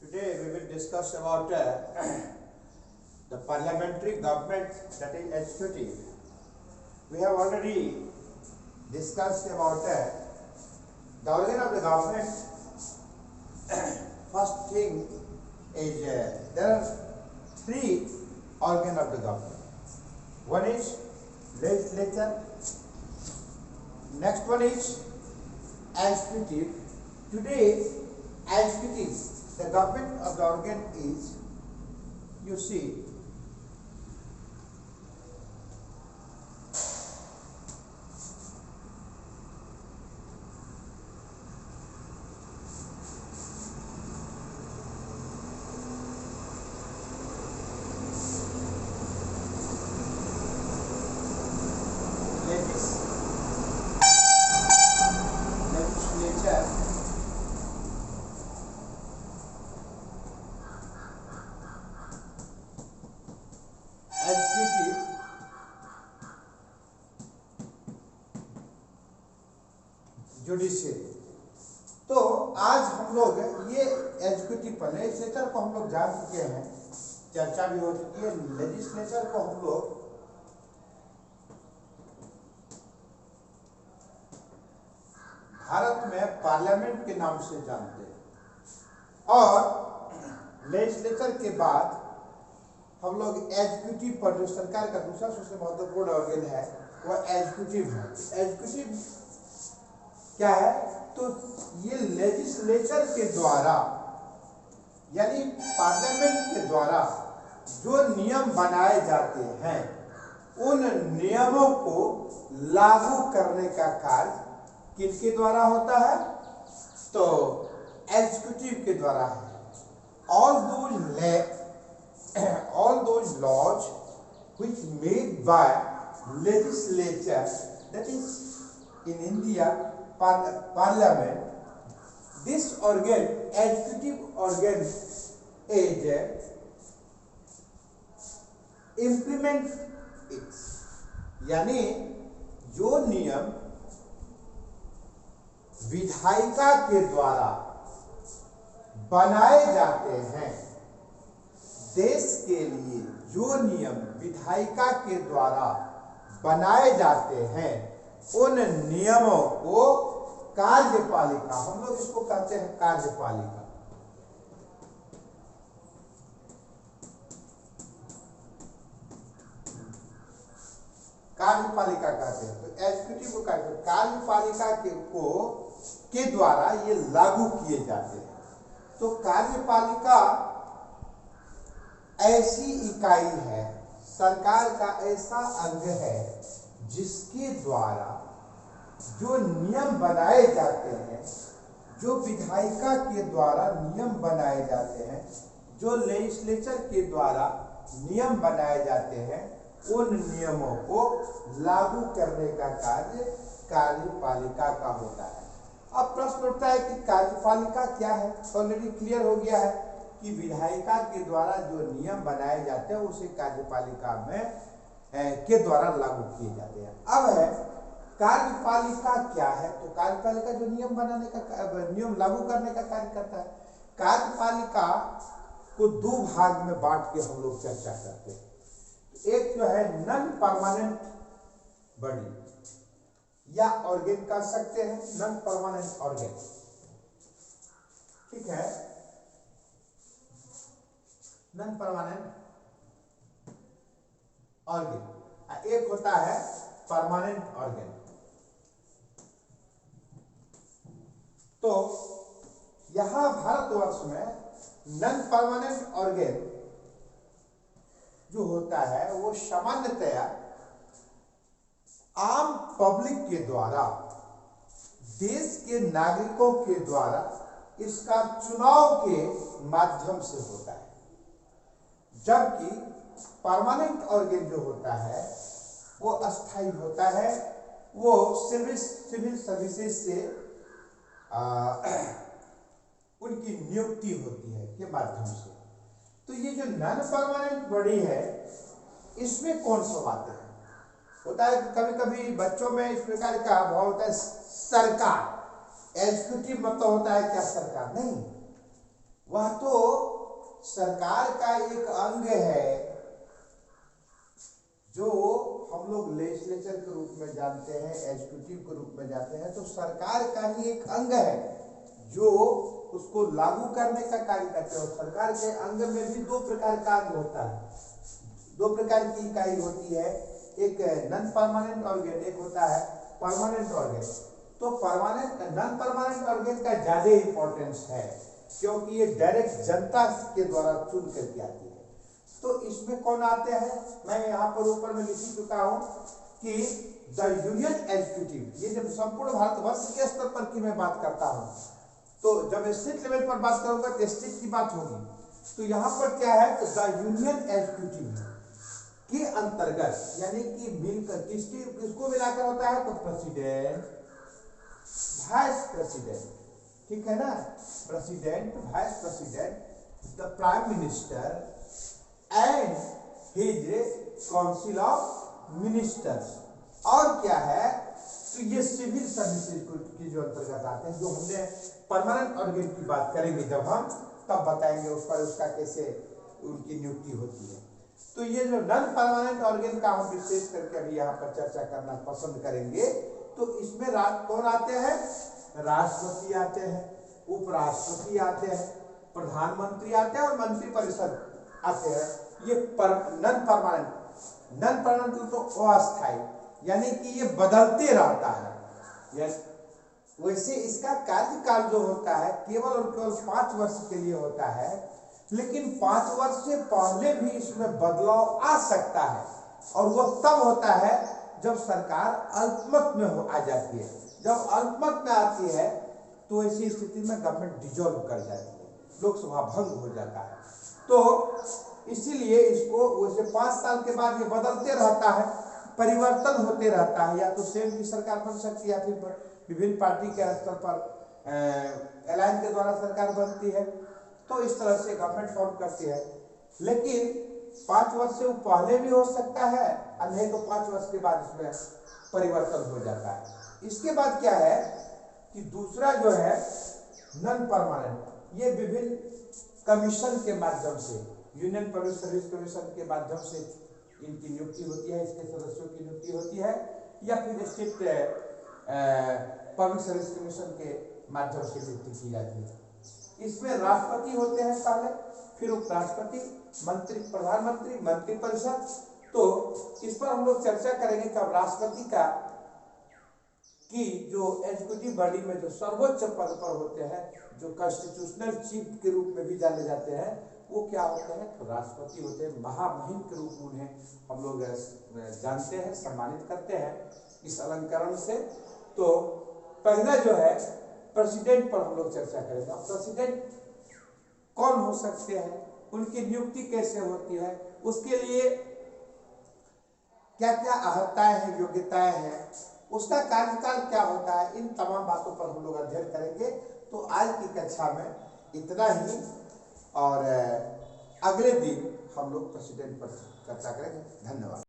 Today we will discuss about the parliamentary government, that is executive. We have already discussed about the organ of the government. First thing is there are three organs of the government. One is legislature, next one is executive. Today, executive, the government of the organ is, you see, legislature, executive, judiciary. तो आज हम लोग ये executive पर, legislature को हम लोग जान चुके हैं, चर्चा भी हो चुकी है। लेजिस्लेचर को हम लोग भारत में पार्लियामेंट के नाम से जानते हैं, और लेजिस्लेचर के बाद हम लोग एग्जीक्यूटिव पर, जो सरकार का दूसरा सबसे महत्वपूर्ण ऑर्गन है वह एग्जीक्यूटिव है। एग्जीक्यूटिव क्या है? तो ये लेजिस्लेचर के द्वारा, यानी पार्लियामेंट के द्वारा जो नियम बनाए जाते हैं, उन नियमों को लागू करने का कार्य किसके द्वारा होता है? तो एग्जीक्यूटिव के द्वारा है। all those laws which made by legislature, that is in India parliament, this organ, executive organ, is implement it, यानी जो नियम विधायिका के द्वारा बनाए जाते हैं, देश के लिए जो नियम विधायिका के द्वारा बनाए जाते हैं, उन नियमों को कार्यपालिका, हम लोग इसको कहते हैं कार्यपालिका, कार्यपालिका कहते हैं। तो एग्जीक्यूटिव को कहते हैं कार्यपालिका के द्वारा ये लागू किए जाते हैं। तो कार्यपालिका ऐसी इकाई है, सरकार का ऐसा अंग है जिसके द्वारा जो नियम बनाए जाते हैं, जो विधायिका के द्वारा नियम बनाए जाते हैं, जो लेजिस्लेचर के द्वारा नियम बनाए जाते हैं, उन नियमों को लागू करने का कार्य कार्यपालिका का होता है। अब प्रश्न उठता है कि कार्यपालिका क्या है? ऑलरेडी क्लियर हो गया है कि विधायिका के द्वारा जो नियम बनाए जाते हैं उसे कार्यपालिका में के द्वारा लागू किए जाते हैं। अब है कार्यपालिका क्या है? तो कार्यपालिका जो नियम बनाने का, नियम लागू करने का कार्य करता है। कार्यपालिका को दो भाग में बांट के हम लोग चर्चा करते हैं। एक जो है नॉन परमानेंट बॉडी या ऑर्गन कह सकते हैं, नॉन परमानेंट ऑर्गन, ठीक है, नॉन परमानेंट ऑर्गन। एक होता है परमानेंट ऑर्गन। तो यहां भारतवर्ष में नॉन परमानेंट ऑर्गन जो होता है वो सामान्यतया आम पब्लिक के द्वारा, देश के नागरिकों के द्वारा इसका चुनाव के माध्यम से होता है, जबकि परमानेंट ऑर्गन जो होता है वो अस्थायी होता है, वो सिविल सर्विसेज से उनकी नियुक्ति होती है के माध्यम से। तो ये जो नॉन परमानेंट बॉडी है, इसमें कौन सा बातें हैं? होता है कभी कभी बच्चों में इस प्रकार का भाव होता है, सरकार, एग्जीक्यूटिव मतलब होता है क्या? सरकार नहीं, वह तो सरकार का एक अंग है जो हम लोग लेजिस्लेचर के रूप में जानते हैं, एग्जीक्यूटिव के रूप में जानते हैं। तो सरकार का ही एक अंग है जो उसको लागू करने का कार्य करते हैं। सरकार के अंग में भी दो प्रकार का अंग होता है, दो प्रकार की इकाई होती है, एक नॉन परमानेंट ऑर्गेन, एक होता है परमानेंट ऑर्गेन। तो नॉन परमानेंट ऑर्गेन का ज्यादा इंपॉर्टेंस है क्योंकि ये डायरेक्ट जनता के द्वारा चुन करके आती है। तो इसमें कौन आते हैं, मैं यहाँ पर ऊपर में लिख चुका हूँ कि द यूनियन एग्जीक्यूटिव, ये जब संपूर्ण भारतवर्ष के स्तर पर की मैं बात करता हूँ, तो जब स्टेट लेवल पर बात करूंगा तो स्टेट की बात होगी। तो यहाँ पर क्या है, द यूनियन एग्जीक्यूटिव के अंतर्गत, यानी कि मिलकर किसको मिलाकर होता है, तो प्रेसिडेंट, वाइस प्रेसिडेंट, ठीक है ना, president, vice president, the prime minister and his council of ministers. और क्या है, तो ये सिविल सर्विसेज की जो अंतर्गत आते हैं, जो हमने परमानेंट ऑर्गेन की बात करेंगे जब हम, तब बताएंगे उस पर उसका कैसे उनकी नियुक्ति होती है। तो ये जो नॉन परमानेंट ऑर्गेन का हम विशेष करके अभी यहाँ पर चर्चा करना पसंद करेंगे। तो इसमें कौन आते हैं, राष्ट्रपति आते हैं, उपराष्ट्रपति आते हैं, प्रधानमंत्री आते हैं और मंत्रिपरिषद आते हैं। ये नॉन परमानेंट तो अस्थायी, यानी कि ये बदलते रहता है। वैसे इसका कार्यकाल जो होता है केवल और केवल 5 वर्ष के लिए होता है, लेकिन 5 वर्ष से पहले भी इसमें बदलाव आ सकता है, और वह तब होता है जब सरकार अल्पमत में आ जाती है। जब अल्पमत में आती है तो ऐसी स्थिति में गवर्नमेंट डिसॉल्व कर जाती है, लोकसभा भंग हो जाता है। तो इसीलिए इसको वैसे 5 साल के बाद ये बदलते रहता है, परिवर्तन होते रहता है, या तो सेम की सरकार बन सकती है या फिर विभिन्न पार्टी के स्तर पर एलायंस के द्वारा सरकार बनती है। तो इस तरह से गवर्नमेंट फॉर्म करती है, लेकिन 5 वर्ष से पहले भी हो सकता है, और नहीं तो 5 वर्ष के बाद इसमें परिवर्तन हो जाता है। इसके बाद क्या है कि दूसरा जो है नॉन परमानेंट, ये विभिन्न कमीशन के माध्यम से, यूनियन पब्लिक सर्विस कमीशन के माध्यम से इनकी नियुक्ति होती है, इसके सदस्यों की नियुक्ति होती है, या फिर स्टेट पब्लिक सर्विस कमीशन के माध्यम से नियुक्ति की जाती है। इसमें राष्ट्रपति होते हैं पहले, फिर उपराष्ट्रपति, मंत्री, प्रधानमंत्री, मंत्रिपरिषद। तो इस पर हम लोग चर्चा करेंगे कि राष्ट्रपति का कि जो एग्जीक्यूटिव बॉडी में जो सर्वोच्च पद पर होते हैं, जो कॉन्स्टिट्यूशनल चीफ के रूप में भी जाने जाते हैं, वो क्या होते हैं, तो राष्ट्रपति होते हैं। महामहिम के रूप में उन्हें हम लोग जानते हैं, सम्मानित करते हैं इस अलंकरण से। तो पहला जो है प्रेसिडेंट पर हम लोग चर्चा करेंगे। प्रेसिडेंट कौन हो सकते हैं, उनकी नियुक्ति कैसे होती है, उसके लिए क्या क्या अर्हताएं हैं, योग्यताएं हैं, उसका कार्यकाल क्या होता है, इन तमाम बातों पर हम लोग अध्ययन करेंगे। तो आज की कक्षा में इतना ही, और अगले दिन हम लोग प्रेसिडेंट पर चर्चा करेंगे। धन्यवाद।